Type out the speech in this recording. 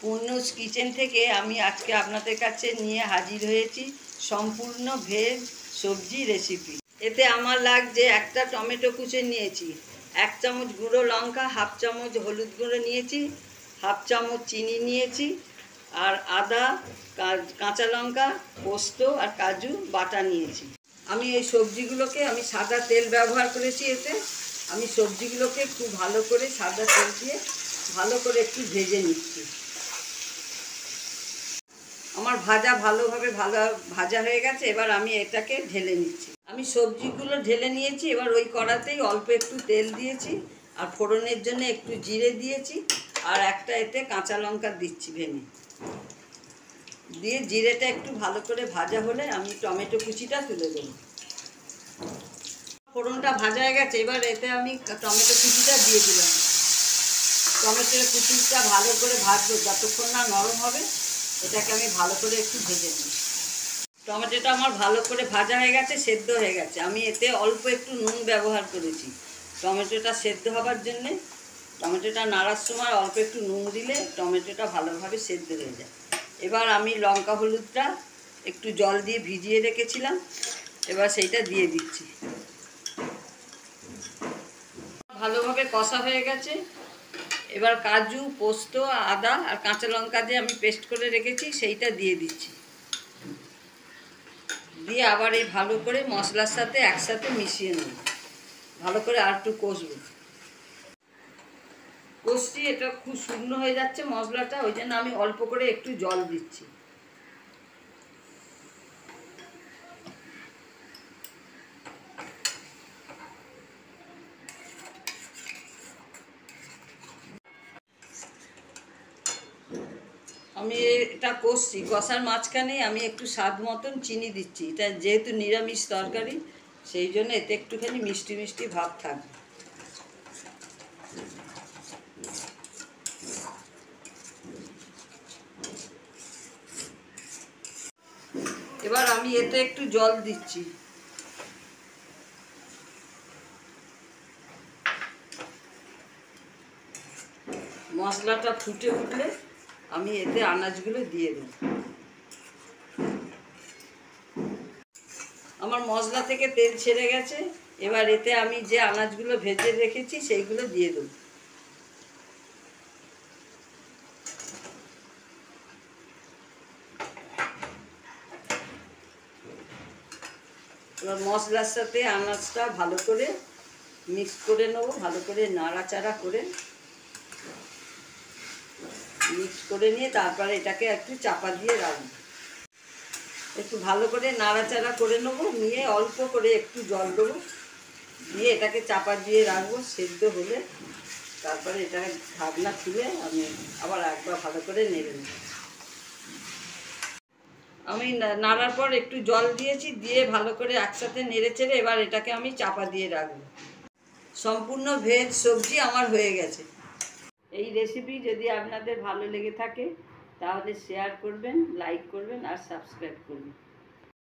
পূর্ণস kitchen থেকে আমি আজকে আপনাদের কাছে নিয়ে হাজির হয়েছি সম্পূর্ণ ভেজ সবজি রেসিপি। এতে আমার লাগছে একটা টমেটো কুচে নিয়েছি, 1 চামচ গুঁড়ো লঙ্কা, 1/2 চামচ হলুদ গুঁড়ো নিয়েছি, 1/2 চামচ চিনি নিয়েছি, আর আদা, কাঁচা লঙ্কা, পোস্ত আর কাজু বাটা নিয়েছি। আমি এই সবজিগুলোকে আমি সাদা তেল ব্যবহার করেছি। এতে আমি সবজিগুলোকে খুব ভালো করে সাদা তেল দিয়ে ভালো করে একটু ভেজে নিচ্ছি। আমার ভালোভাবে ভাজা হয়ে গেছে। এবার আমি এটাকে ঢেলে নিচ্ছি। আমি সবজিগুলো ঢেলে নিয়েছি। এবার ওই কড়াতেই অল্প একটু তেল দিয়েছি, আর ফোড়নের জন্য একটু জিরে দিয়েছি, আর একটা এতে কাঁচা লঙ্কা দিচ্ছি ভেঙে। দিয়ে জিরেটা একটু ভালো করে ভাজা হলে আমি টমেটো কুচিটা তুলে দেবো। ফোড়নটা ভাজা হয়ে গেছে। এবার এতে আমি টমেটো কুচিটা দিয়ে দিলাম। টমেটোর কুচিটা ভালো করে ভাজবো যতক্ষণ না নরম হবে। এটাকে আমি ভালো করে একটু ভেজে নিই। টমেটোটা আমার ভালো করে ভাজা হয়ে গেছে, সেদ্ধ হয়ে গেছে। আমি এতে অল্প একটু নুন ব্যবহার করেছি টমেটোটা সেদ্ধ হবার জন্যে। টমেটোটা নাড়ার সময় অল্প একটু নুন দিলে টমেটোটা ভালোভাবে সেদ্ধ হয়ে যায়। এবার আমি লঙ্কা হলুদটা একটু জল দিয়ে ভিজিয়ে রেখেছিলাম, এবার সেইটা দিয়ে দিচ্ছি। ভালোভাবে কষা হয়ে গেছে। এবার কাজু, পোস্ত, আদা আর কাঁচা লঙ্কা দিয়ে আমি পেস্ট করে রেখেছি সেইটা দিয়ে দিচ্ছি। দিয়ে আবার এই ভালো করে মশলার সাথে একসাথে মিশিয়ে নেব। ভালো করে আর একটু কষছি। এটা খুব শুকনো হয়ে যাচ্ছে মশলাটা, ওই জন্য আমি অল্প করে একটু জল দিচ্ছি। আমি এটা কষার মাঝখানে আমি একটু স্বাদ মতন চিনি দিচ্ছি। এটা যেহেতু নিরামিষ তরকারি, সেই জন্য এতে একটুখানি মিষ্টি মিষ্টি ভাব থাকবে। এবার আমি এতে একটু জল দিচ্ছি। মশলাটা ফুটে উঠলে আমি এতে আনাজগুলো দিয়ে দেব। আমার মশলা থেকে তেল ছেড়ে গেছে। এবার এতে আমি যে আনাজগুলো ভেজে রেখেছি সেইগুলো দিয়ে দেব। এবার মশলার সাথে আনাজটা ভালো করে মিক্স করে নেবো। ভালো করে নাড়াচাড়া করে মিক্স করে নিয়ে তারপরে এটাকে একটু চাপা দিয়ে রাখবো। একটু ভালো করে নাড়াচাড়া করে নেবো, নিয়ে অল্প করে একটু জল দেবো, দিয়ে এটাকে চাপা দিয়ে রাখবো। সেদ্ধ হলে তারপরে এটাকে ঢাকনা খুলে আমি আবার একবার ভালো করে নেড়ে নেব। আমি নাড়ার পর একটু জল দিয়েছি, দিয়ে ভালো করে একসাথে নেড়ে চেড়ে এবার এটাকে আমি চাপা দিয়ে রাখবো। সম্পূর্ণ ভেজ সবজি আমার হয়ে গেছে। এই রেসিপি যদি আপনাদের ভালো লেগে থাকে তাহলে শেয়ার করবেন, লাইক করবেন আর সাবস্ক্রাইব করবেন।